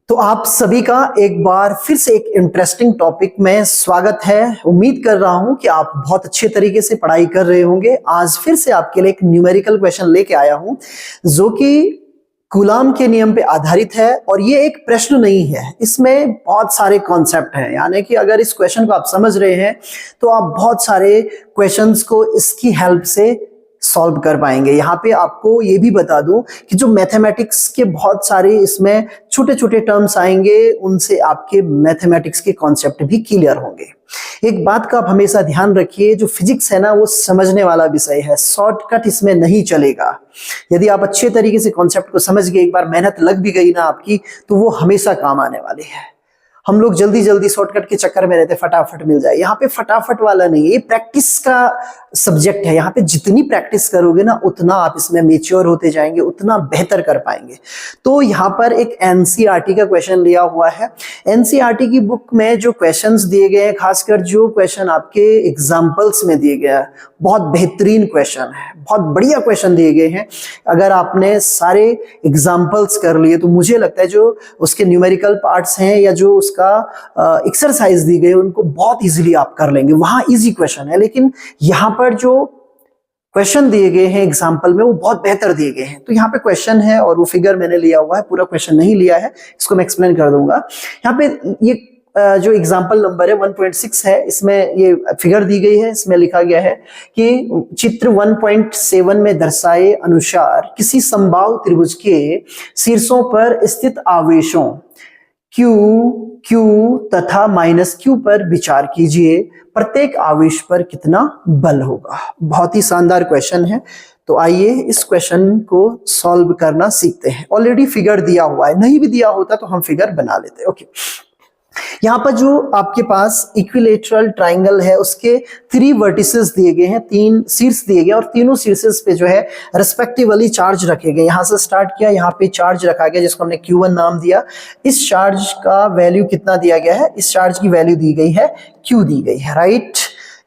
तो आप सभी का एक बार फिर से एक इंटरेस्टिंग टॉपिक में स्वागत है। उम्मीद कर रहा हूं कि आप बहुत अच्छे तरीके से पढ़ाई कर रहे होंगे। आज फिर से आपके लिए एक न्यूमेरिकल क्वेश्चन लेके आया हूं जो कि कूलाम के नियम पे आधारित है। और ये एक प्रश्न नहीं है, इसमें बहुत सारे कॉन्सेप्ट हैं। यानी कि अगर इस क्वेश्चन को आप समझ रहे हैं तो आप बहुत सारे क्वेश्चंस को इसकी हेल्प से सॉल्व कर पाएंगे। यहाँ पे आपको ये भी बता दूं कि जो मैथमेटिक्स के बहुत सारे इसमें छोटे छोटे टर्म्स आएंगे, उनसे आपके मैथमेटिक्स के कॉन्सेप्ट भी क्लियर होंगे। एक बात का आप हमेशा ध्यान रखिए, जो फिजिक्स है ना वो समझने वाला विषय है, शॉर्टकट इसमें नहीं चलेगा। यदि आप अच्छे तरीके से कॉन्सेप्ट को समझ गए, एक बार मेहनत लग भी गई ना आपकी, तो वो हमेशा काम आने वाली है। हम लोग जल्दी जल्दी शॉर्टकट के चक्कर में रहते, फटाफट मिल जाए। यहाँ पे फटाफट वाला नहीं है, ये प्रैक्टिस का सब्जेक्ट है। यहाँ पे जितनी प्रैक्टिस करोगे ना उतना आप इसमें मेच्योर होते जाएंगे, उतना बेहतर कर पाएंगे। तो यहाँ पर एक एनसीईआरटी का क्वेश्चन लिया हुआ है। एनसीईआरटी की बुक में जो क्वेश्चंस दिए गए हैं, खासकर जो क्वेश्चन आपके एग्जाम्पल्स में दिए गए हैं, बहुत बेहतरीन क्वेश्चन है, बहुत बढ़िया क्वेश्चन दिए गए हैं। अगर आपने सारे एग्जाम्पल्स कर लिए तो मुझे लगता है जो उसके न्यूमेरिकल पार्ट्स हैं या जो उसका एक्सरसाइज दी गई उनको बहुत इजीली आप कर लेंगे। वहां इजी क्वेश्चन है, लेकिन यहाँ पर जो क्वेश्चन दिए गए हैं एग्जाम्पल में वो बहुत बेहतर दिए गए हैं। तो यहाँ पे क्वेश्चन है और वो फिगर मैंने लिया हुआ है, पूरा क्वेश्चन नहीं लिया है, इसको मैं एक्सप्लेन कर दूंगा। यहाँ पे ये जो एग्जाम्पल नंबर है 1.6 है, इसमें ये फिगर दी गई है। इसमें लिखा गया है कि चित्र 1.7 में दर्शाए अनुसार किसी समबाहु त्रिभुज के शीर्षों पर स्थित आवेशों Q, Q तथा -Q पर विचार कीजिए। प्रत्येक आवेश पर कितना बल होगा। बहुत ही शानदार क्वेश्चन है। तो आइए इस क्वेश्चन को सॉल्व करना सीखते हैं। ऑलरेडी फिगर दिया हुआ है, नहीं भी दिया होता तो हम फिगर बना लेते। ओके, यहाँ पर जो आपके पास इक्विलेटरल ट्राइंगल है उसके 3 वर्टिसेस दिए गए हैं, 3 शीर्ष दिए गए और तीनों शीर्षेस पे जो है रिस्पेक्टिवली चार्ज रखे गए। यहाँ से स्टार्ट किया, यहाँ पे चार्ज रखा गया जिसको हमने Q1 नाम दिया। इस चार्ज का वैल्यू कितना दिया गया है? इस चार्ज की वैल्यू दी गई है Q दी गई है, राइट।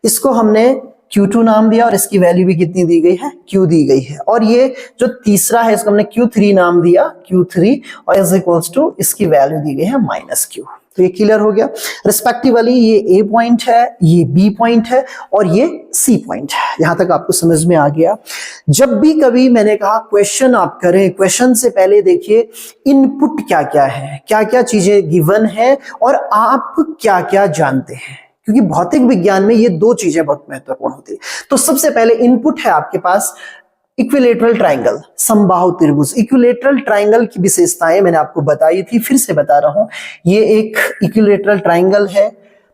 इसको हमने Q2 नाम दिया और इसकी वैल्यू भी कितनी दी गई है? Q दी गई है। और ये जो तीसरा है इसको हमने Q3 नाम दिया, Q3, और इज इक्वल्स टू इसकी वैल्यू दी गई है -Q। तो ये क्लियर हो गया। रिस्पेक्टिवली ये A पॉइंट है, ये B पॉइंट है और ये C पॉइंट है। यहां तक आपको समझ में आ गया। जब भी कभी मैंने कहा क्वेश्चन आप करें, क्वेश्चन से पहले देखिए इनपुट क्या क्या है, क्या क्या चीजें गिवन है और आप क्या क्या जानते हैं, क्योंकि भौतिक विज्ञान में ये 2 चीजें बहुत महत्वपूर्ण होती है। तो सबसे पहले इनपुट है आपके पास इक्विलेटरल ट्राइंगल, समबाहु त्रिभुज। इक्विलेटरल ट्राइंगल की विशेषताएं मैंने आपको बताई थी, फिर से बता रहा हूं। ये एक इक्विलेटरल ट्राइंगल है,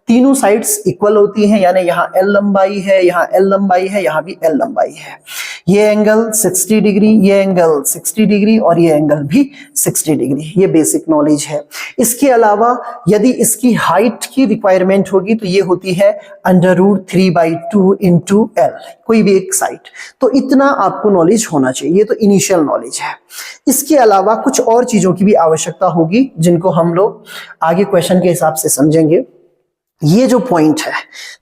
तीनों साइड्स इक्वल होती हैं, यानी यहाँ L लंबाई है, यहाँ L लंबाई है, यहाँ भी L लंबाई है। ये एंगल 60 डिग्री, ये एंगल 60 डिग्री और ये एंगल भी 60 डिग्री। ये बेसिक नॉलेज है। इसके अलावा यदि इसकी हाइट की रिक्वायरमेंट होगी तो ये होती है √3/2 इंटू L, कोई भी एक साइड। तो इतना आपको नॉलेज होना चाहिए। ये तो इनिशियल नॉलेज है। इसके अलावा कुछ और चीजों की भी आवश्यकता होगी जिनको हम लोग आगे क्वेश्चन के हिसाब से समझेंगे। ये जो पॉइंट है,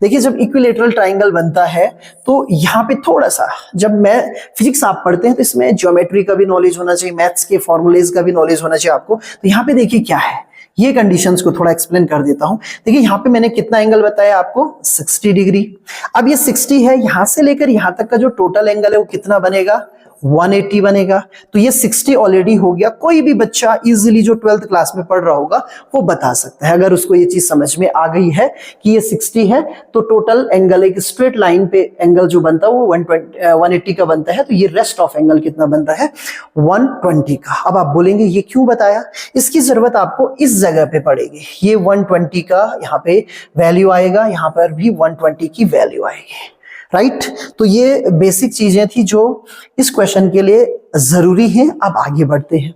देखिए जब इक्विलेटरल ट्राइंगल बनता है तो यहाँ पे थोड़ा सा, जब मैं फिजिक्स आप पढ़ते हैं तो इसमें ज्योमेट्री का भी नॉलेज होना चाहिए, मैथ्स के फॉर्मूलेज का भी नॉलेज होना चाहिए आपको। तो यहाँ पे देखिए क्या है, ये कंडीशंस को थोड़ा एक्सप्लेन कर देता हूं। देखिए यहाँ पे मैंने कितना एंगल बताया आपको? 60 डिग्री। अब ये 60 है, यहां से लेकर यहां तक का जो टोटल एंगल है वो कितना बनेगा? 180 बनेगा। तो ये 60 ऑलरेडी हो गया। कोई भी बच्चा इजीली जो 12th क्लास में पढ़ रहा होगा वो बता सकता है, अगर उसको ये चीज समझ में आ गई है कि ये 60 है तो टोटल एंगल एक स्ट्रेट लाइन पे एंगल जो बनता है वो 180 का बनता है। तो ये रेस्ट ऑफ एंगल कितना बन रहा है? 120 का। अब आप बोलेंगे ये क्यों बताया? इसकी जरूरत आपको इस जगह पे पड़ेगी। ये 120 का यहाँ पे वैल्यू आएगा, यहाँ पर भी 120 की वैल्यू आएगी, राइट। तो ये बेसिक चीजें थी जो इस क्वेश्चन के लिए जरूरी है। अब आगे बढ़ते हैं।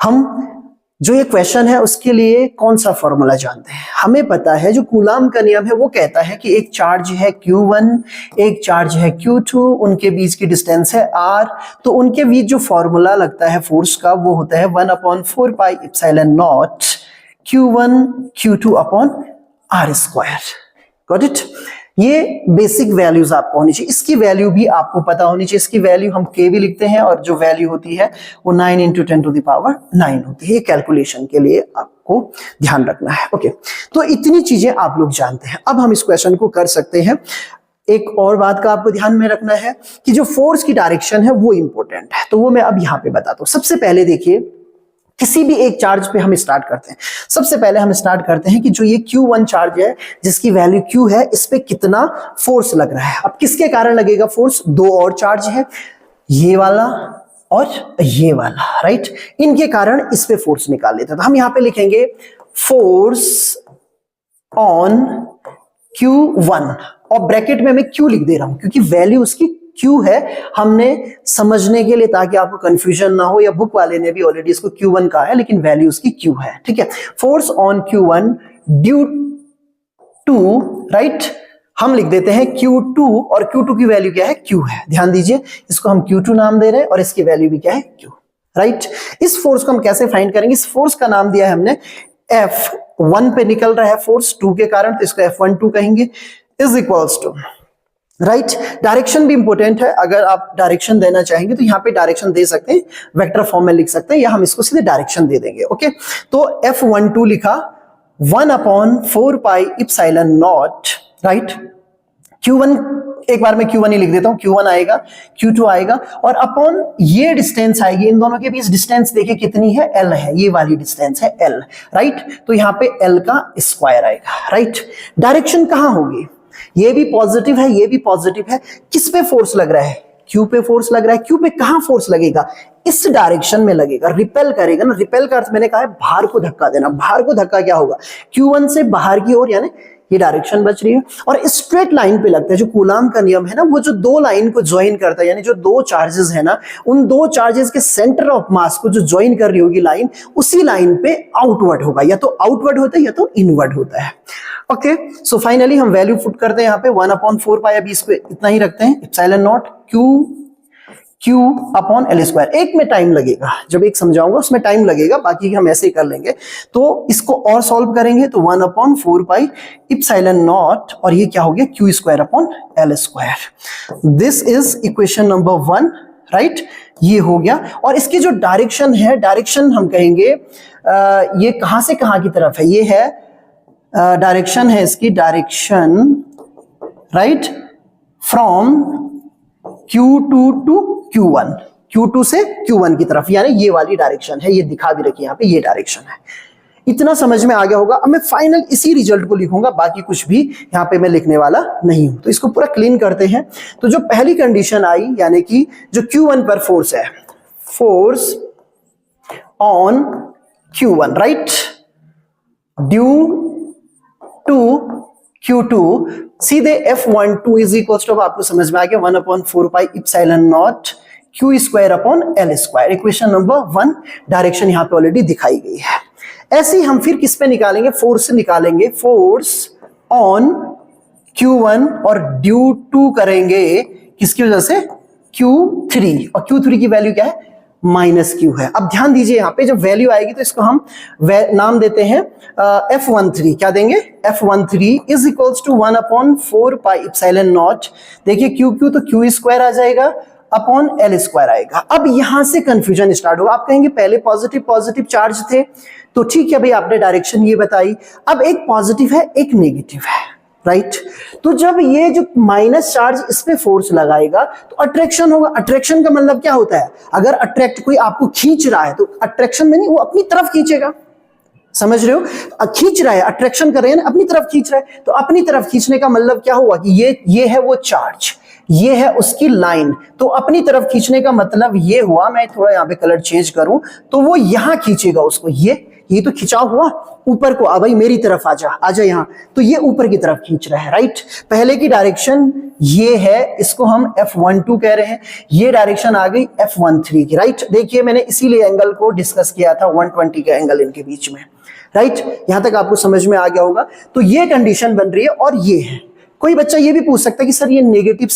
हम जो ये क्वेश्चन है उसके लिए कौन सा फॉर्मूला जानते हैं? हमें पता है जो कूलाम का नियम है वो कहता है कि एक चार्ज है Q1, एक चार्ज है Q2, उनके बीच की डिस्टेंस है R। तो उनके बीच जो फॉर्मूला लगता है फोर्स का वो होता है 1/4πε0 Q1 Q2 upon R²। Got it? ये बेसिक वैल्यूज आपको होनी चाहिए, इसकी वैल्यू भी आपको पता होनी चाहिए। इसकी वैल्यू हम k भी लिखते हैं और जो वैल्यू होती है वो 9 × 10⁹ होती है। ये कैलकुलेशन के लिए आपको ध्यान रखना है। ओके, तो इतनी चीजें आप लोग जानते हैं। अब हम इस क्वेश्चन को कर सकते हैं। एक और बात का आपको ध्यान में रखना है कि जो फोर्स की डायरेक्शन है वो इंपॉर्टेंट है, तो वो मैं अब यहां पे बताता हूं। सबसे पहले देखिए, किसी भी एक चार्ज पे हम स्टार्ट करते हैं। सबसे पहले हम स्टार्ट करते हैं कि जो ये Q1 चार्ज है जिसकी वैल्यू Q है, इस पे कितना फोर्स लग रहा है। अब किसके कारण लगेगा फोर्स? दो और चार्ज है, ये वाला और ये वाला, राइट। इनके कारण इस पे फोर्स निकाल लेते हैं। तो हम यहां पे लिखेंगे फोर्स ऑन Q1 और ब्रैकेट में मैं Q लिख दे रहा हूं क्योंकि वैल्यू उसकी Q है। हमने समझने के लिए, ताकि आपको कंफ्यूजन ना हो, या बुक वाले ने भी ऑलरेडी इसको Q1 कहा है लेकिन वैल्यू उसकी Q है, ठीक है। Force on Q1 due to, right, हम लिख देते हैं Q2 और Q2 की वैल्यू क्या है? Q है। ध्यान दीजिए, इसको हम Q2 नाम दे रहे हैं और इसकी वैल्यू भी क्या है? Q, right. इस फोर्स को हम कैसे फाइंड करेंगे? इस फोर्स का नाम दिया है हमने F1 पे निकल रहा है फोर्स 2 के कारण, तो इसको F12 कहेंगे, is equals to, right. Direction भी इंपॉर्टेंट है। अगर आप डायरेक्शन देना चाहेंगे तो यहाँ पे डायरेक्शन दे सकते हैं, वेक्टर फॉर्म में लिख सकते हैं, या हम इसको सीधे डायरेक्शन दे देंगे। ओके, तो F12 लिखा 1/4πε0, राइट। Q1 एक बार मैं Q1 ही लिख देता हूं, Q1 आएगा, Q2 आएगा, और अपॉन ये डिस्टेंस आएगी। इन दोनों के बीच डिस्टेंस देखिए कितनी है? L है, ये वाली डिस्टेंस है L, राइट। तो यहाँ पे L का स्क्वायर आएगा, राइट। डायरेक्शन कहां होगी? ये भी पॉजिटिव है, ये भी पॉजिटिव है। किस पे फोर्स लग रहा है? Q पे फोर्स लग रहा है। Q पे कहां फोर्स लगेगा? इस डायरेक्शन में लगेगा, रिपेल करेगा ना। रिपेल का अर्थ मैंने कहा है बाहर को धक्का देना। बाहर को धक्का क्या होगा? Q1 से बाहर की ओर, यानी ये डायरेक्शन बच रही है, और स्ट्रेट लाइन पे लगता है। जो कूलाम का नियम है ना, वो जो दो लाइन को ज्वाइन करता है, यानी जो दो चार्जेस है ना, उन दो चार्जेस के सेंटर ऑफ मास को जो ज्वाइन कर रही होगी लाइन, उसी लाइन पे आउटवर्ड होगा। या तो आउटवर्ड होता है या तो इनवर्ड होता है। ओके, सो फाइनली हम वैल्यू पुट करते हैं यहाँ पे 1/4π, अभी इसको इतना ही रखते हैं, ε0 Q/L²। एक में टाइम लगेगा, जब एक समझाऊंगा उसमें टाइम लगेगा, बाकी हम ऐसे ही कर लेंगे। तो इसको और सॉल्व करेंगे तो 1/4πε0, और ये क्या हो गया? Q²/L²। This is equation number 1, right. ये हो गया। और इसकी जो डायरेक्शन है, डायरेक्शन हम कहेंगे ये कहां से कहां की तरफ है? ये है डायरेक्शन है इसकी, direction, right, from Q2 to Q1, Q2 से Q1 की तरफ, यानी ये वाली डायरेक्शन है। ये दिखा भी रखी यहाँ पे, ये डायरेक्शन है। इतना समझ में आ गया होगा। अब मैं फाइनल इसी रिजल्ट को लिखूंगा, बाकी कुछ भी यहाँ पे मैं लिखने वाला नहीं हूं। तो इसको पूरा क्लीन करते हैं। तो जो पहली कंडीशन आई, यानी कि जो Q1 पर फोर्स है, force on Q1, right, due to Q2, सीधे F12 इज इक्वल टू, आपको समझ में आ गया, 1/4πε0 Q²/L²। इक्वेशन नंबर 1, डायरेक्शन यहां पे ऑलरेडी दिखाई गई है। ऐसे ही हम फिर किस पे निकालेंगे? फोर्स निकालेंगे, फोर्स ऑन Q1 और ड्यू टू करेंगे किसकी वजह से? Q3, और Q3 की वैल्यू क्या है? -Q है। अब ध्यान दीजिए, यहाँ पे जब वैल्यू आएगी तो इसको हम नाम देते हैं F13। क्या देंगे? F13 is equals to 1/4πε0। देखिए Q तो Q² आ जाएगा, अपॉन L² आएगा। अब यहां से कंफ्यूजन स्टार्ट होगा। आप कहेंगे पहले पॉजिटिव पॉजिटिव चार्ज थे, तो ठीक है भाई, आपने डायरेक्शन ये बताई। अब एक पॉजिटिव है, एक नेगेटिव है, राइट। तो जब ये जो माइनस चार्ज इस पे फोर्स लगाएगा तो अट्रैक्शन होगा। अट्रैक्शन का मतलब क्या होता है? अगर अट्रैक्ट कोई आपको खींच रहा है तो अट्रैक्शन में नहीं, वो अपनी तरफ खींचेगा। समझ रहे हो? खींच रहा है, अट्रैक्शन कर रहे हैं ना, अपनी तरफ खींच रहा है। तो अपनी तरफ खींचने का मतलब क्या हुआ कि ये है वो चार्ज, ये है उसकी लाइन। तो अपनी तरफ खींचने का मतलब ये हुआ, मैं थोड़ा यहाँ पे कलर चेंज करूं तो वो यहां खींचेगा उसको। ये तो खिंचाव हुआ ऊपर को, भाई मेरी तरफ आजा यहाँ, तो ये ऊपर की तरफ खींच रहा है, राइट। पहले की डायरेक्शन ये है, इसको हम F12 कह रहे हैं। ये डायरेक्शन आ गई F13 की, राइट। देखिए मैंने इसीलिए एंगल को डिस्कस किया था, 120 का एंगल इनके बीच में, राइट। यहां तक आपको समझ में आ गया होगा। तो ये कंडीशन बन रही है और ये है। कोई बच्चा ये भी पूछ सकता है कि सर ये नेगेटिव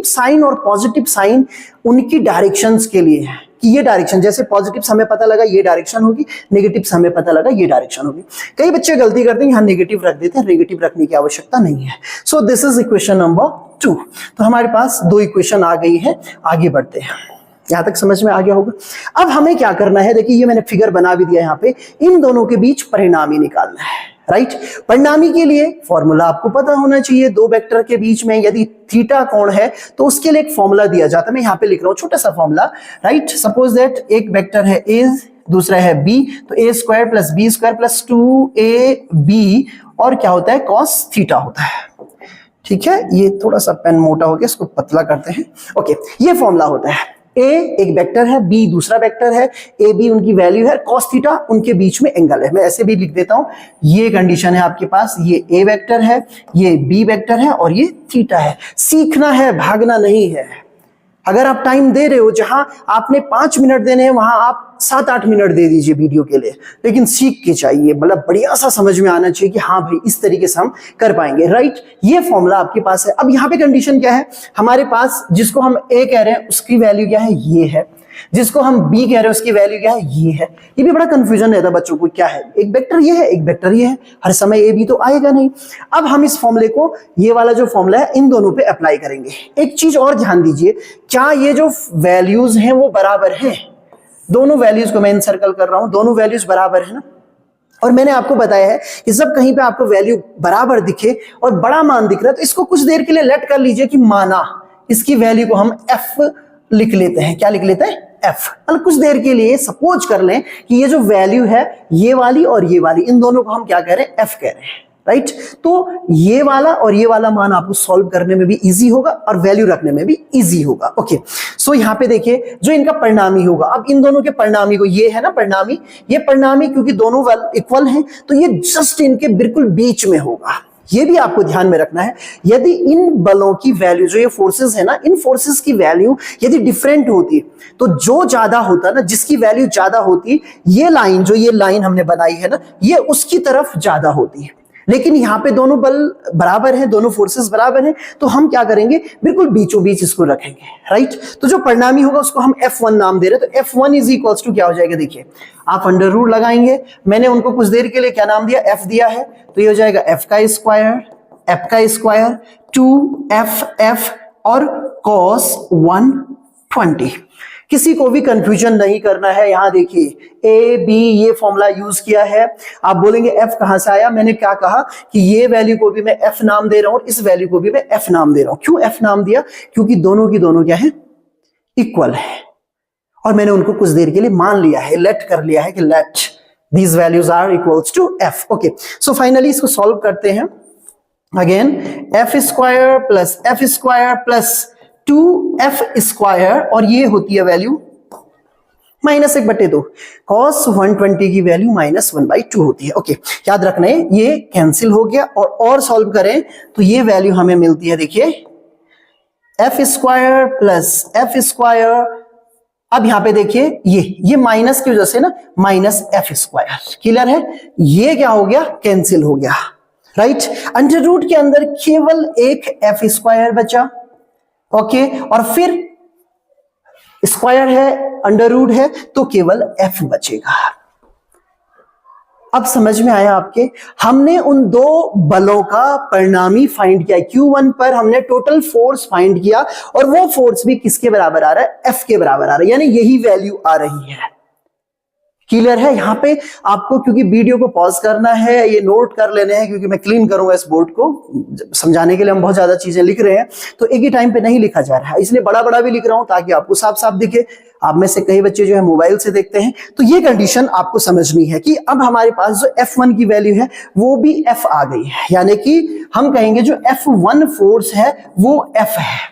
साइन और पॉजिटिव साइन उनकी डायरेक्शंस के लिए है कि ये डायरेक्शन, जैसे पॉजिटिव हमें पता लगा ये डायरेक्शन होगी, नेगेटिव हमें पता लगा ये डायरेक्शन होगी। कई बच्चे गलती करते हैं, यहाँ नेगेटिव रख देते हैं, नेगेटिव रखने की आवश्यकता नहीं है। So this is equation number 2। तो हमारे पास 2 इक्वेशन आ गई है, आगे बढ़ते हैं। यहां तक समझ में आ गया होगा। अब हमें क्या करना है, देखिए ये मैंने फिगर बना भी दिया यहाँ पे, इन दोनों के बीच परिणामी निकालना है, राइट। परिणामी के लिए फॉर्मूला आपको पता होना चाहिए। 2 वेक्टर के बीच में यदि थीटा कोण है तो उसके लिए एक फॉर्मूला दिया जाता है। मैं यहाँ पे लिख रहा हूं छोटा सा फॉर्मूला, राइट। सपोज दैट एक वेक्टर है ए, दूसरा है बी, तो A square plus B square plus 2ab और क्या होता है कॉस थीटा होता है। ठीक है, ये थोड़ा सा पेन मोटा हो गया, इसको पतला करते हैं। ओके, ये फॉर्मूला होता है। ए एक वेक्टर है, बी दूसरा वेक्टर है, ए बी उनकी वैल्यू है, कॉस थीटा उनके बीच में एंगल है। मैं ऐसे भी लिख देता हूं, ये कंडीशन है आपके पास, ये ए वेक्टर है, ये बी वेक्टर है और ये थीटा है। सीखना है, भागना नहीं है। अगर आप टाइम दे रहे हो, जहां आपने 5 मिनट देने हैं वहां आप 7-8 मिनट दे दीजिए वीडियो के लिए, लेकिन सीख के चाहिए, मतलब बढ़िया सा समझ में आना चाहिए कि हाँ भाई इस तरीके से हम कर पाएंगे, राइट। ये फॉर्मूला आपके पास है। अब यहाँ पे कंडीशन क्या है हमारे पास, जिसको हम ए कह रहे हैं उसकी वैल्यू क्या है, ये है। जिसको हम बी कह रहे हैं उसकी वैल्यू क्या है, ये है। ये भी बड़ा कंफ्यूजन रहता है बच्चों को, क्या है, एक वेक्टर ये है, एक वेक्टर ये है, हर समय ए बी तो आएगा नहीं। अब हम इस फॉर्मूले को, ये वाला जो फॉर्मूला है, इन दोनों पे अप्लाई करेंगे। एक चीज और ध्यान दीजिए, क्या ये जो वैल्यूज हैं वो बराबर हैं? दोनों वैल्यूज को मैं सर्कल कर रहा हूं, दोनों वैल्यूज बराबर है ना। और मैंने आपको बताया है कि जब कहीं पे आपको वैल्यू बराबर दिखे और बड़ा मान दिख रहा है तो इसको कुछ देर के लिए लेट कर लीजिए कि माना इसकी वैल्यू को हम एफ लिख लेते हैं। क्या लिख लेते हैं, एफ। मतलब कुछ देर के लिए सपोज कर लें कि ये जो वैल्यू है ये वाली और ये वाली, इन दोनों को हम क्या कह रहे हैं, एफ कह रहे हैं, राइट। तो ये वाला और ये वाला मान आपको सॉल्व करने में भी इजी होगा और वैल्यू रखने में भी इजी होगा। ओके, सो यहाँ पे देखिए जो इनका परिणामी होगा, अब इन दोनों के परिणामी को, ये है ना परिणामी, ये परिणामी क्योंकि दोनों इक्वल हैं तो ये जस्ट इनके बिल्कुल बीच में होगा। ये भी आपको ध्यान में रखना है। यदि इन बलों की वैल्यू, जो ये फोर्सेस है ना, इन फोर्सेस की वैल्यू यदि डिफरेंट होती तो जो ज्यादा होता ना, जिसकी वैल्यू ज्यादा होती, ये लाइन, जो ये लाइन हमने बनाई है ना, ये उसकी तरफ ज्यादा होती है। लेकिन यहाँ पे दोनों बल बराबर हैं, दोनों फोर्सेस बराबर हैं, तो हम क्या करेंगे, बिल्कुल बीचों बीच इसको रखेंगे, राइट। तो जो परिणामी होगा उसको हम F1 नाम दे रहे हैं। तो F1 इज इक्वल्स टू क्या हो जाएगा, देखिए आप अंडर रूट लगाएंगे। मैंने उनको कुछ देर के लिए क्या नाम दिया, F दिया है, तो ये हो जाएगा F का स्क्वायर 2FF और cos 120। किसी को भी कंफ्यूजन नहीं करना है। यहां देखिए ए बी ये फॉर्मूला यूज किया है। आप बोलेंगे एफ कहां से आया, मैंने क्या कहा कि ये वैल्यू को भी मैं एफ नाम दे रहा हूं और इस वैल्यू को भी मैं एफ नाम दे रहा हूं। क्यों एफ नाम दिया, क्योंकि दोनों की दोनों क्या है, इक्वल है। और मैंने उनको कुछ देर के लिए मान लिया है, लेट कर लिया है कि let these values are equals to F. Okay, so finally इसको सॉल्व करते हैं। Again F square plus 2f square और ये होती है वैल्यू -1/2। cos 120 की वैल्यू -1/2 होती है। ओके, याद रखना है, ये कैंसिल हो गया। और सॉल्व करें तो ये वैल्यू हमें मिलती है, देखिए f square plus f square. अब यहां पे देखिए ये माइनस की वजह से ना -f स्क्वायर, क्लियर है, ये क्या हो गया, कैंसिल हो गया, राइट। अंडर रूट के अंदर केवल एक f स्क्वायर बचा। ओके, और फिर स्क्वायर है, अंडर रूट है, तो केवल f बचेगा। अब समझ में आया आपके, हमने उन दो बलों का परिणामी फाइंड किया। Q1 पर हमने टोटल फोर्स फाइंड किया और वो फोर्स भी किसके बराबर आ रहा है, F के बराबर आ रहा है, यानी यही वैल्यू आ रही है। क्लियर है। यहाँ पे आपको क्योंकि वीडियो को पॉज करना है, ये नोट कर लेने हैं, क्योंकि मैं क्लीन करूंगा इस बोर्ड को, समझाने के लिए हम बहुत ज्यादा चीजें लिख रहे हैं तो एक ही टाइम पे नहीं लिखा जा रहा है, इसलिए बड़ा बड़ा भी लिख रहा हूं ताकि आपको साफ साफ दिखे। आप में से कई बच्चे जो है मोबाइल से देखते हैं, तो ये कंडीशन आपको समझनी है कि अब हमारे पास जो F1 की वैल्यू है वो भी F आ गई है, यानी कि हम कहेंगे जो F1 फोर्स है वो F है।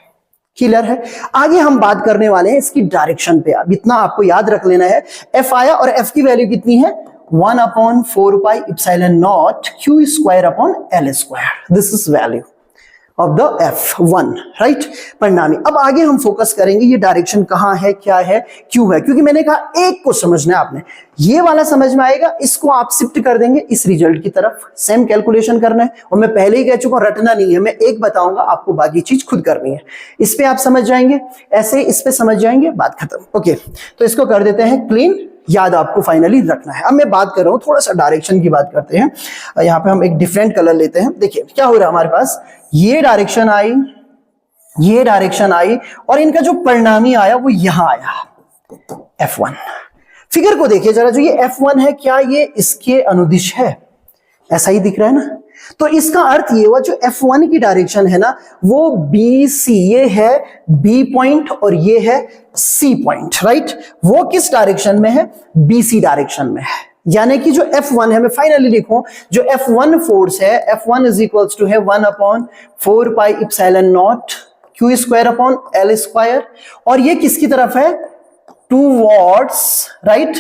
क्लियर है। आगे हम बात करने वाले हैं इसकी डायरेक्शन पे। अब इतना आपको याद रख लेना है, F आया और F की वैल्यू कितनी है, 1/4 pi epsilon not Q² upon L²। This is value. Of the F1, right, परिणामी। अब आगे हम फोकस करेंगे ये डायरेक्शन कहाँ है, क्या है, क्यों है, क्योंकि मैंने कहा एक को समझना है आपने, ये वाला समझ में आएगा, इसको आप शिफ्ट कर देंगे इस रिजल्ट की तरफ, सेम कैलकुलेशन करना है। और मैं पहले ही कह चुका हूं रटना नहीं है, मैं एक बताऊंगा, आपको बाकी चीज खुद करनी है। इस पे आप समझ जाएंगे, ऐसे इस पे समझ जाएंगे, बात खत्म। ओके, तो इसको कर देते हैं क्लीन, याद आपको फाइनली रखना है। अब मैं बात कर रहा हूं थोड़ा सा डायरेक्शन की बात करते हैं। यहां पे हम एक डिफरेंट कलर लेते हैं। देखिए क्या हो रहा है हमारे पास, ये डायरेक्शन आई, ये डायरेक्शन आई, और इनका जो परिणामी आया वो यहां आया F1। फिगर को देखिए जरा, जो ये F1 है क्या ये इसके अनुदिश है, ऐसा ही दिख रहा है ना। तो इसका अर्थ ये हुआ जो F1 की डायरेक्शन है ना वो BC, ये है B पॉइंट और ये है C पॉइंट, राइट। वो किस डायरेक्शन में है, BC डायरेक्शन में है। यानी कि जो F1 है, मैं फाइनली लिखूं, जो F1 फोर्स है, F1 इज इक्वल्स टू है 1/4 pi epsilon nought Q square upon L square, और ये किसकी तरफ है, टूवर्ड्स, राइट,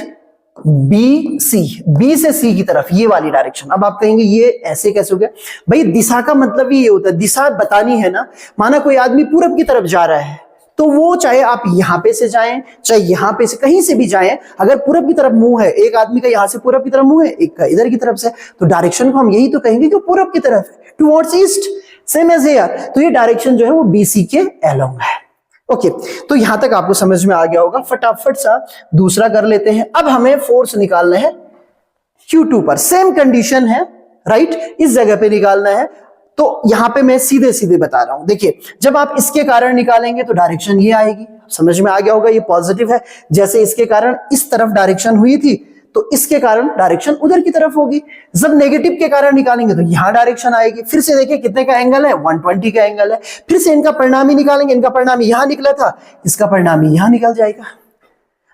बी से सी की तरफ, ये वाली डायरेक्शन। अब आप कहेंगे ये ऐसे कैसे हो गया, भाई दिशा का मतलब ही ये होता है, दिशा बतानी है ना। माना कोई आदमी पूरब की तरफ जा रहा है, तो वो चाहे आप यहां पे से जाएं, चाहे यहां पे से, कहीं से भी जाएं, अगर पूरब की तरफ मुंह है, एक आदमी का यहां से पूरब की तरफ मुंह है, एक का इधर की तरफ से, तो डायरेक्शन को हम यही तो कहेंगे कि पूरब की तरफ है, towards east, same as here. तो ये डायरेक्शन जो है वो BC के अलोंग है। ओके, तो यहां तक आपको समझ में आ गया होगा। फटाफट सा दूसरा कर लेते हैं। अब हमें फोर्स निकालना है Q2 पर, सेम कंडीशन है, राइट, इस जगह पे निकालना है। तो यहां पे मैं सीधे सीधे बता रहा हूं, देखिए जब आप इसके कारण निकालेंगे तो डायरेक्शन ये आएगी, समझ में आ गया होगा, ये पॉजिटिव है। जैसे इसके कारण इस तरफ डायरेक्शन हुई थी, तो इसके कारण डायरेक्शन उधर की तरफ होगी। जब नेगेटिव के कारण निकालेंगे तो यहां डायरेक्शन आएगी। फिर से देखिए कितने का एंगल है, 120 का एंगल है। फिर से इनका परिणामी निकालेंगे, इनका परिणामी यहां निकला था, इसका परिणामी यहां निकल जाएगा,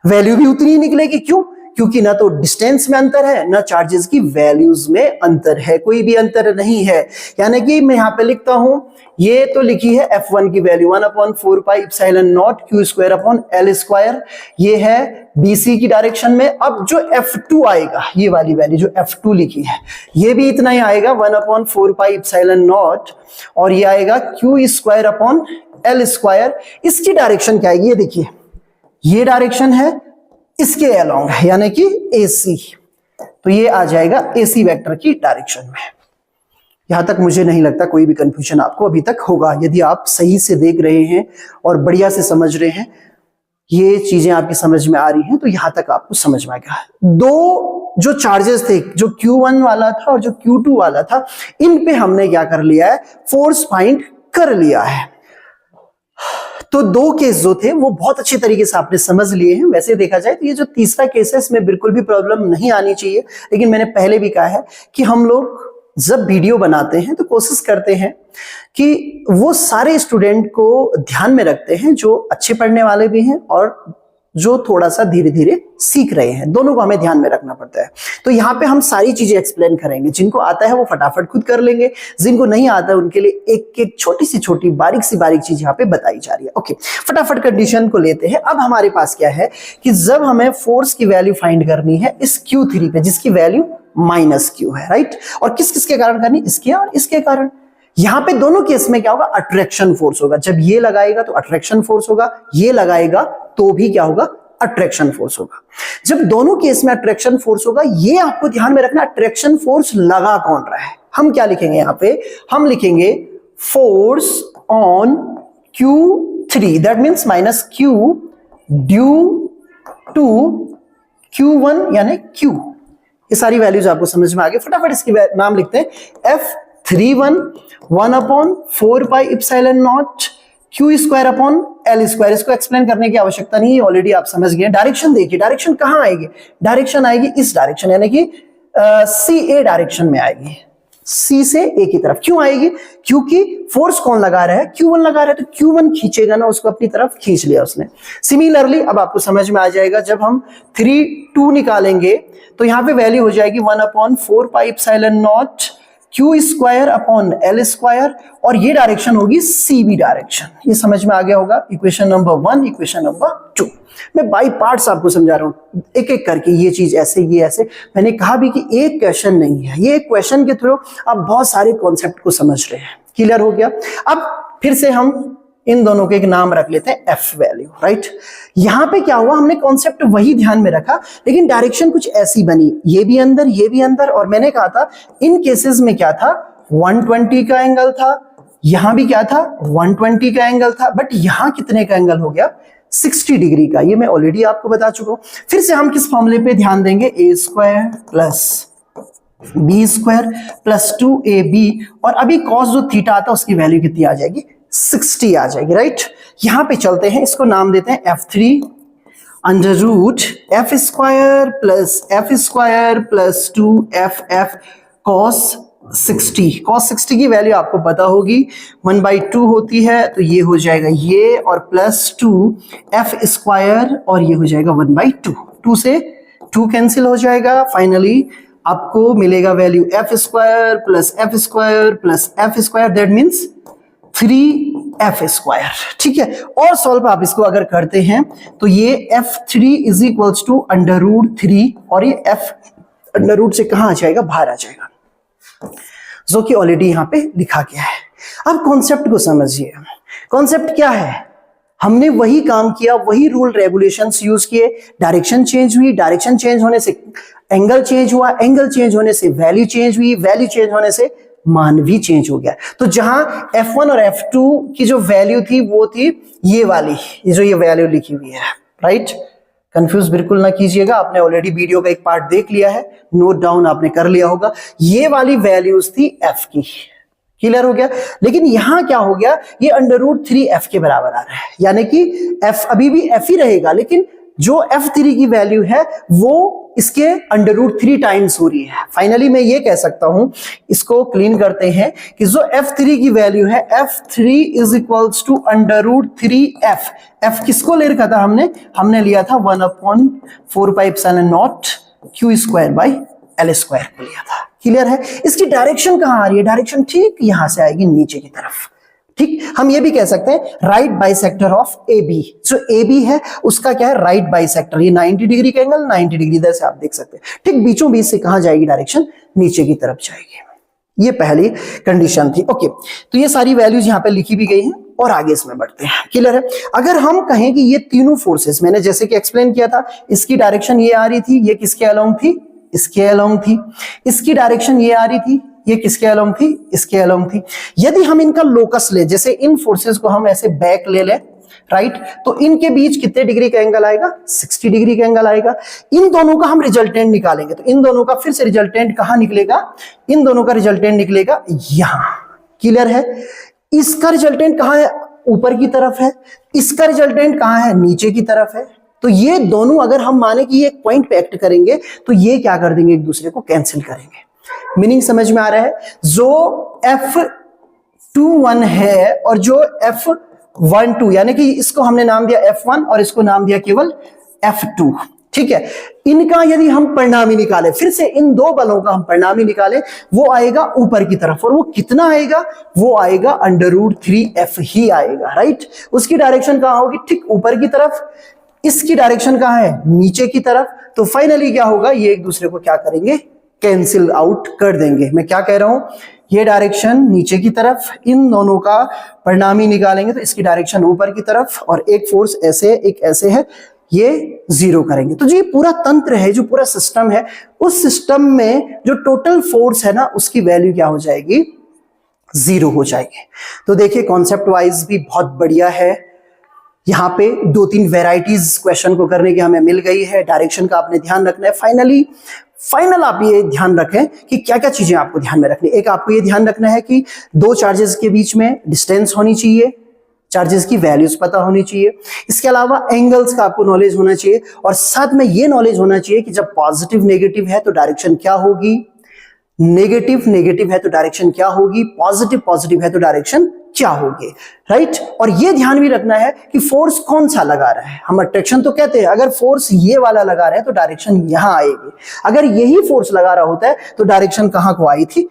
वैल्यू भी उतनी ही निकलेगी। क्यों, क्योंकि ना तो डिस्टेंस में अंतर है, ना चार्जेस की वैल्यूज में अंतर है, कोई भी अंतर नहीं है। यानी कि मैं यहां पे लिखता हूं, ये तो लिखी है F1 की value 1/4 pi epsilon nought Q square upon L square, ये है BC की डायरेक्शन में। अब जो F2 आएगा, ये वाली वैल्यू जो F2 लिखी है, ये भी इतना ही आएगा 1/4 पाई इप्सिलॉन नॉट, और ये आएगा Q square upon L square. इसकी डायरेक्शन क्या आएगी, ये देखिए, ये डायरेक्शन है इसके अलोंग है, यानी कि AC, तो ये आ जाएगा AC वेक्टर की डायरेक्शन में। यहां तक मुझे नहीं लगता कोई भी कंफ्यूजन आपको अभी तक होगा। यदि आप सही से देख रहे हैं और बढ़िया से समझ रहे हैं, ये चीजें आपकी समझ में आ रही हैं, तो यहां तक आपको समझ में आ गया। दो जो चार्जेस थे, जो Q1 वाला था और जो Q2 वाला था, इन पे हमने क्या कर लिया है, फोर्स फाइंड कर लिया है। तो दो केस जो थे वो बहुत अच्छे तरीके से आपने समझ लिए हैं। वैसे देखा जाए तो ये जो तीसरा केस है इसमें बिल्कुल भी प्रॉब्लम नहीं आनी चाहिए, लेकिन मैंने पहले भी कहा है कि हम लोग जब वीडियो बनाते हैं तो कोशिश करते हैं कि वो सारे स्टूडेंट को ध्यान में रखते हैं, जो अच्छे पढ़ने वाले भी हैं और जो थोड़ा सा धीरे धीरे सीख रहे हैं, दोनों को हमें ध्यान में रखना पड़ता है। तो यहाँ पे हम सारी चीजें एक्सप्लेन करेंगे, जिनको आता है वो फटाफट खुद कर लेंगे, जिनको नहीं आता है उनके लिए एक एक छोटी सी छोटी बारीक चीज यहाँ पे बताई जा रही है। ओके, फटाफट कंडीशन को लेते हैं। अब हमारे पास क्या है कि जब हमें फोर्स की वैल्यू फाइंड करनी है इस Q3 पे, जिसकी वैल्यू -Q है, राइट, और किस किस के कारण करनी, इसके और इसके कारण। यहां पे दोनों केस में क्या होगा, अट्रैक्शन फोर्स होगा। जब ये लगाएगा तो अट्रैक्शन फोर्स होगा, ये लगाएगा तो भी क्या होगा, अट्रैक्शन फोर्स होगा। जब दोनों केस में अट्रैक्शन फोर्स होगा, ये आपको ध्यान में रखना, अट्रैक्शन फोर्स लगा कौन रहा है। हम क्या लिखेंगे यहां पे, हम लिखेंगे force on Q3, that means -Q due to Q1 यानी Q। ये सारी वैल्यूज आपको समझ में आ गई। फटाफट इसकी नाम लिखते हैं, F31 1/4 pi epsilon nought Q square upon L square. इसको एक्सप्लेन करने की आवश्यकता नहीं है, ऑलरेडी आप समझ गए। डायरेक्शन देखिए, डायरेक्शन कहां आएगी, डायरेक्शन आएगी इस डायरेक्शन, यानी कि CA डायरेक्शन में आएगी, C से A की तरफ। क्यों आएगी, क्योंकि फोर्स कौन लगा रहा है, Q1 लगा रहा है, तो Q1 खींचेगा ना, उसको अपनी तरफ खींच लिया उसने। सिमिलरली अब आपको समझ में आ जाएगा, जब हम 3/2 निकालेंगे तो यहां पे वैल्यू हो जाएगी 1/4 pi epsilon nought Q square upon L square, और ये डायरेक्शन होगी CB डायरेक्शन। ये समझ में आ गया होगा। Equation number 1, equation number 2। मैं बाय पार्ट्स आपको समझा रहा हूं, एक एक करके, ये चीज ऐसे, ये ऐसे। मैंने कहा भी कि एक क्वेश्चन नहीं है, ये एक क्वेश्चन के थ्रू आप बहुत सारे कॉन्सेप्ट को समझ रहे हैं। क्लियर हो गया। अब फिर से हम इन दोनों के एक नाम रख लेते हैं एफ वैल्यू, राइट। यहां पे क्या हुआ, हमने कॉन्सेप्ट वही ध्यान में रखा, लेकिन डायरेक्शन कुछ ऐसी बनी, ये भी अंदर ये भी अंदर, और मैंने कहा था इन केसेस में क्या था, 120 का एंगल था, यहां भी क्या था 120 का एंगल था, बट यहां कितने का एंगल हो गया, 60 डिग्री का। ये मैं ऑलरेडी आपको बता चुका हूं। फिर से हम किस फॉर्मूले पे ध्यान देंगे, A square plus B square plus 2ab, और अभी कॉस जो थीटा आता है उसकी वैल्यू कितनी आ जाएगी, 60 आ जाएगी, राइट। यहां पे चलते हैं, इसको नाम देते हैं f3 under root F square plus 2ff cos 60। Cos 60 की वैल्यू आपको पता होगी 1/2 होती है, तो ये हो जाएगा ये, और प्लस 2f स्क्वायर, और ये हो जाएगा 1/2। 2 से 2 कैंसिल हो जाएगा, फाइनली आपको मिलेगा value F square plus F square plus F square, that means 3f square, ठीक है। और सॉल्व आप इसको अगर करते हैं तो ये f3 is equals to under root 3, और ये f अंडर रूट से कहां आ जाएगा, बाहर आ जाएगा, जो कि ऑलरेडी यहां पे लिखा गया है। अब कॉन्सेप्ट को समझिए, कॉन्सेप्ट क्या है, हमने वही काम किया, वही रूल रेगुलेशंस यूज किए, डायरेक्शन चेंज हुई, डायरेक्शन चेंज होने से एंगल चेंज हुआ, एंगल चेंज होने से वैल्यू चेंज हुई, वैल्यू चेंज होने से मान भी चेंज हो गया। तो जहां f1 और f2 की जो वैल्यू थी वो थी ये वाली, ये जो ये वैल्यू लिखी हुई है, राइट। कंफ्यूज बिल्कुल ना कीजिएगा, आपने ऑलरेडी वीडियो का एक पार्ट देख लिया है, नोट डाउन आपने कर लिया होगा, ये वाली वैल्यूज थी f की, क्लियर हो गया। लेकिन यहां क्या हो गया, ये अंडर रूट 3f के बराबर आ रहा है, यानी कि f अभी भी f ही रहेगा, लेकिन जो f3 की वैल्यू है वो इसके अंडर रूट 3 टाइम्स हो रही है। फाइनली मैं ये कह सकता हूं, इसको क्लीन करते हैं, कि जो f3 की वैल्यू है, f3 is equals to under root 3f। f किसको ले रखा था हमने लिया था 1/4πε0 q square by l square को लिया था, क्लियर है। इसकी डायरेक्शन कहां आ रही है, डायरेक्शन ठीक यहां से आएगी नीचे की तरफ, ठीक। हम ये भी कह सकते हैं right bisector of A B, जो ए बी है उसका क्या है, राइट बाइसेक्टर, ये 90 डिग्री का एंगल, 90 डिग्री इधर से आप देख सकते हैं, ठीक बीचों बीच से कहां जाएगी डायरेक्शन, नीचे की तरफ जाएगी। ये पहली कंडीशन थी, ओके। तो ये सारी वैल्यूज यहां पे लिखी भी गई हैं, और आगे इसमें बढ़ते हैं, क्लियर है। अगर हम कहें कि ये तीनों फोर्सेस, मैंने जैसे कि एक्सप्लेन किया था, इसकी डायरेक्शन ये आ रही थी, ये किसके अलोंग थी, इसके अलोंग थी, इसकी डायरेक्शन ये आ रही थी, ये किसके अलोंग थी, इसके अलोंग थी। यदि हम इनका लोकस ले, जैसे इन फोर्सेस को हम ऐसे बैक ले लें, राइट, तो इनके बीच कितने डिग्री का एंगल आएगा, 60 डिग्री का एंगल आएगा। इन दोनों का हम रिजल्टेंट निकालेंगे, तो इन दोनों का फिर से रिजल्टेंट कहां निकलेगा, इन दोनों का रिजल्टेंट निकलेगा यहां, क्लियर है। इसका रिजल्टेंट कहां है, ऊपर की तरफ है, इसका रिजल्टेंट कहां है, नीचे की तरफ है। तो ये दोनों अगर हम माने कि ये एक पॉइंट पे एक्ट करेंगे, तो ये क्या कर देंगे, एक दूसरे को कैंसिल करेंगे। मीनिंग समझ में आ रहा है, जो F21 है और जो F12, यानी कि इसको हमने नाम दिया F1 और इसको नाम दिया केवल F2, ठीक है। इनका यदि हम परिणामी निकालें, फिर से इन दो बलों का हम परिणामी निकालें, वो आएगा ऊपर की तरफ, और वो कितना आएगा, वो आएगा अंडर रूट 3f ही आएगा, राइट। उसकी डायरेक्शन कहां होगी, ठीक ऊपर की तरफ, इसकी डायरेक्शन कहां है, नीचे की तरफ। तो फाइनली क्या होगा, ये एक दूसरे को क्या करेंगे, कैंसिल आउट कर देंगे। मैं क्या कह रहा हूं, ये डायरेक्शन नीचे की तरफ, इन दोनों का परिणामी निकालेंगे तो इसकी डायरेक्शन ऊपर की तरफ, और एक फोर्स ऐसे एक ऐसे है, ये जीरो करेंगे। तो जो ये पूरा तंत्र है, जो पूरा सिस्टम है, उस सिस्टम में जो टोटल फोर्स है ना, उसकी वैल्यू क्या हो जाएगी, जीरो हो जाएगी। तो देखिए कॉन्सेप्ट वाइज भी बहुत बढ़िया है। यहाँ पे 2-3 वेराइटीज क्वेश्चन को करने की हमें मिल गई है। डायरेक्शन का आपने ध्यान रखना है। फाइनल आप ये ध्यान रखें कि क्या क्या चीजें आपको ध्यान में रखनी। एक, आपको ये ध्यान रखना है कि दो चार्जेस के बीच में डिस्टेंस होनी चाहिए, चार्जेस की वैल्यूज पता होनी चाहिए। इसके अलावा एंगल्स का आपको नॉलेज होना चाहिए, और साथ में ये नॉलेज होना चाहिए कि जब पॉजिटिव नेगेटिव है तो डायरेक्शन क्या होगी, नेगेटिव नेगेटिव है तो डायरेक्शन क्या होगी, पॉजिटिव पॉजिटिव है तो डायरेक्शन क्या होगी, राइट। और ये ध्यान भी रखना है कि फोर्स कौन सा लगा रहा है। हम अट्रैक्शन तो कहते हैं, अगर फोर्स ये वाला लगा रहे हैं तो डायरेक्शन यहां आएगी। अगर यही फोर्स लगा रहा होता है तो डायरेक्शन कहां को आई थी,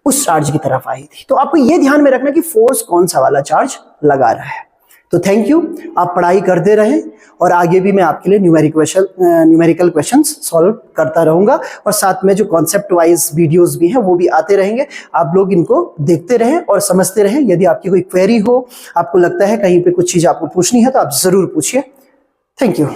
उस चार्ज की तरफ आई थी। तो आपको ये ध्यान में रखना कि फोर्स कौन सा वाला चार्ज लगा रहा है। तो थैंक यू, आप पढ़ाई करते रहें और आगे भी मैं आपके लिए न्यूमेरिकल क्वेश्चंस सॉल्व करता रहूंगा, और साथ में जो कॉन्सेप्ट वाइज वीडियोस भी हैं वो भी आते रहेंगे। आप लोग इनको देखते रहें और समझते रहें। यदि आपकी कोई क्वेरी हो, आपको लगता है कहीं पे कुछ चीज आपको पूछनी है, तो आप जरूर पूछिए। Thank you.